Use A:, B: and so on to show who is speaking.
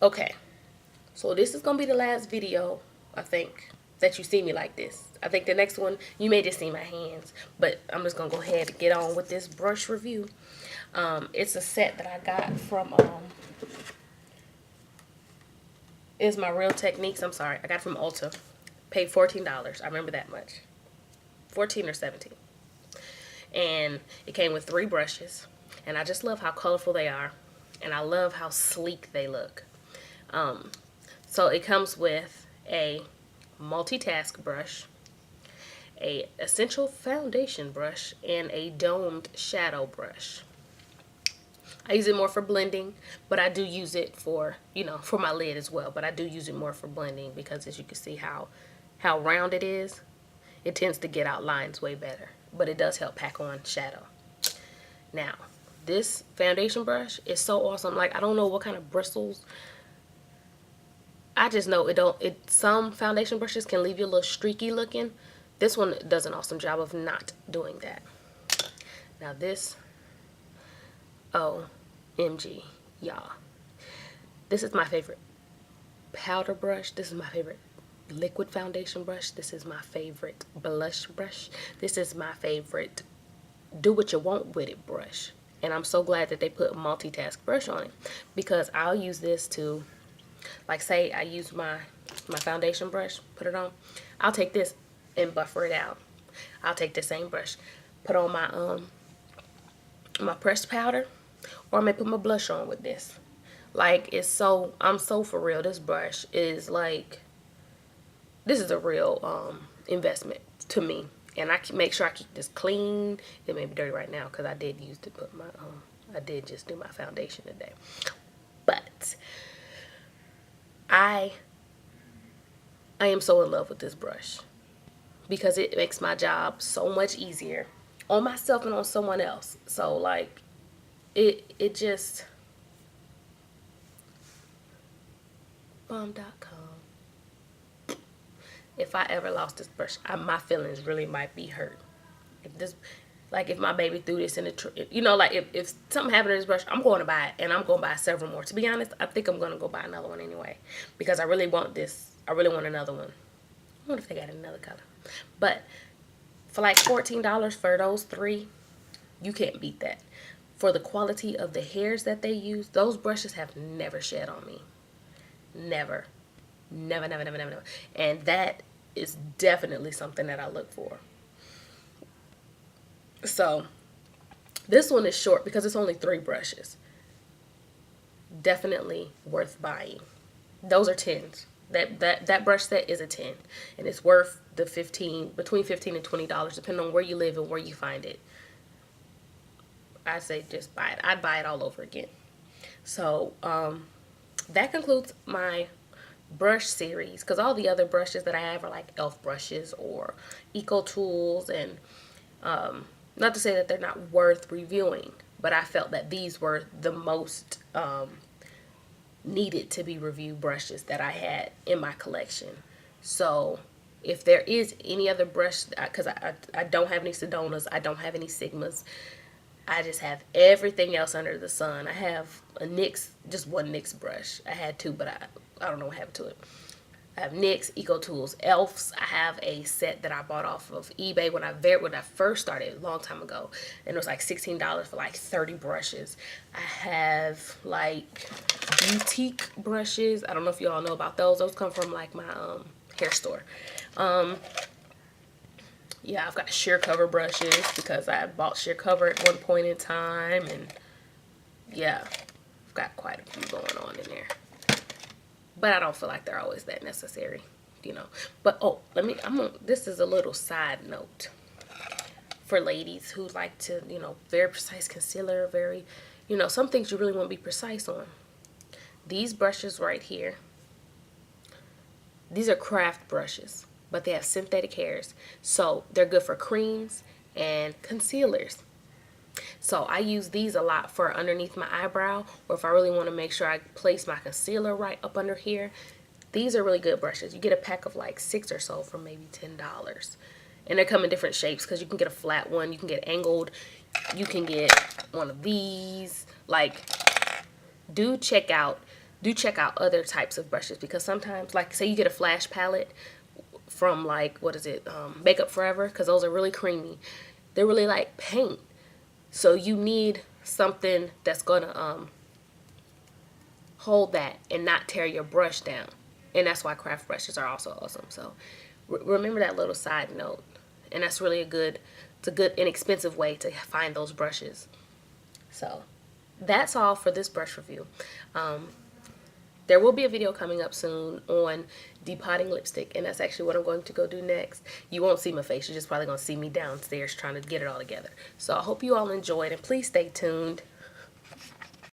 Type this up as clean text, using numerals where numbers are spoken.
A: Okay, so this is gonna be the last video, I think, that you see me like this. I think the next one you may just see my hands, but I'm just gonna go ahead and get on with this brush review. It's a set that I got from it's my Real Techniques. I'm sorry, I got it from Ulta. Paid $14. I remember that much. 14 or 17. And it came with 3 brushes, and I just love how colorful they are, and I love how sleek they look. So it comes with a multitask brush, a essential foundation brush, and a domed shadow brush. I use it more for blending, but I do use it for, you know, for my lid as well, but I do use it more for blending because, as you can see how round it is, it tends to get out lines way better, but it does help pack on shadow. Now, this foundation brush is so awesome. Like, I don't know what kind of bristles. I just know some foundation brushes can leave you a little streaky looking. This one does an awesome job of not doing that. Now this, OMG, y'all. This is my favorite powder brush. This is my favorite liquid foundation brush. This is my favorite blush brush. This is my favorite do what you want with it brush. And I'm so glad that they put a multitask brush on it, because I'll use this to, like, say I use my foundation brush, put it on, I'll take this and buffer it out. I'll take the same brush, put on my pressed powder, or I may put my blush on with this. Like, I'm so for real. This brush is like, this is a real investment to me. And I make sure I keep this clean. It may be dirty right now because I did use to put my I did just do my foundation today. But I am so in love with this brush because it makes my job so much easier on myself and on someone else. So like it just bomb.com. If I ever lost this brush, my feelings really might be hurt. If my baby threw this in the, you know, like if something happened to this brush, I'm going to buy it, and I'm going to buy several more. To be honest, I think I'm going to go buy another one anyway, because I really want this. I really want another one. I wonder if they got another color. But for like $14 for those 3, you can't beat that. For the quality of the hairs that they use, those brushes have never shed on me. Never. Never, never, never, never, never. And that is definitely something that I look for. So this one is short because it's only 3 brushes. Definitely worth buying. Those are 10s. That brush set is a 10, and it's worth the between $15 and $20, depending on where you live and where you find it. I say just buy it. I'd buy it all over again. So that concludes my brush series, because all the other brushes that I have are like elf brushes or eco tools, and not to say that they're not worth reviewing, but I felt that these were the most needed to be reviewed brushes that I had in my collection. So if there is any other brush, because I don't have any Sedonas, I don't have any Sigmas, I just have everything else under the sun. I have a NYX, just one NYX brush. I had 2, but I don't know what happened to it. I have NYX, Eco Tools, Elf's. I have a set that I bought off of eBay when I first started a long time ago, and it was like $16 for like 30 brushes. I have like boutique brushes. I don't know if you all know about those. Those come from like my hair store. Yeah, I've got sheer cover brushes because I bought sheer cover at one point in time, and yeah, I've got quite a few going on in there. But I don't feel like they're always that necessary, you know. But this is a little side note for ladies who like to, you know, very precise concealer, very, you know, some things you really want to be precise on. These brushes right here, these are craft brushes, but they have synthetic hairs, so they're good for creams and concealers. So I use these a lot for underneath my eyebrow, or if I really want to make sure I place my concealer right up under here. These are really good brushes. You get a pack of like 6 or so for maybe $10. And they come in different shapes, because you can get a flat one, you can get angled, you can get one of these. Like, do check out do check out other types of brushes, because sometimes, like say you get a flash palette from like, what is it, Makeup Forever, because those are really creamy. They're really like paint. So you need something that's gonna hold that and not tear your brush down. And that's why craft brushes are also awesome. So remember that little side note. And that's really it's a good inexpensive way to find those brushes. So that's all for this brush review. There will be a video coming up soon on depotting lipstick, and that's actually what I'm going to go do next. You won't see my face, you're just probably going to see me downstairs trying to get it all together. So I hope you all enjoyed, and please stay tuned.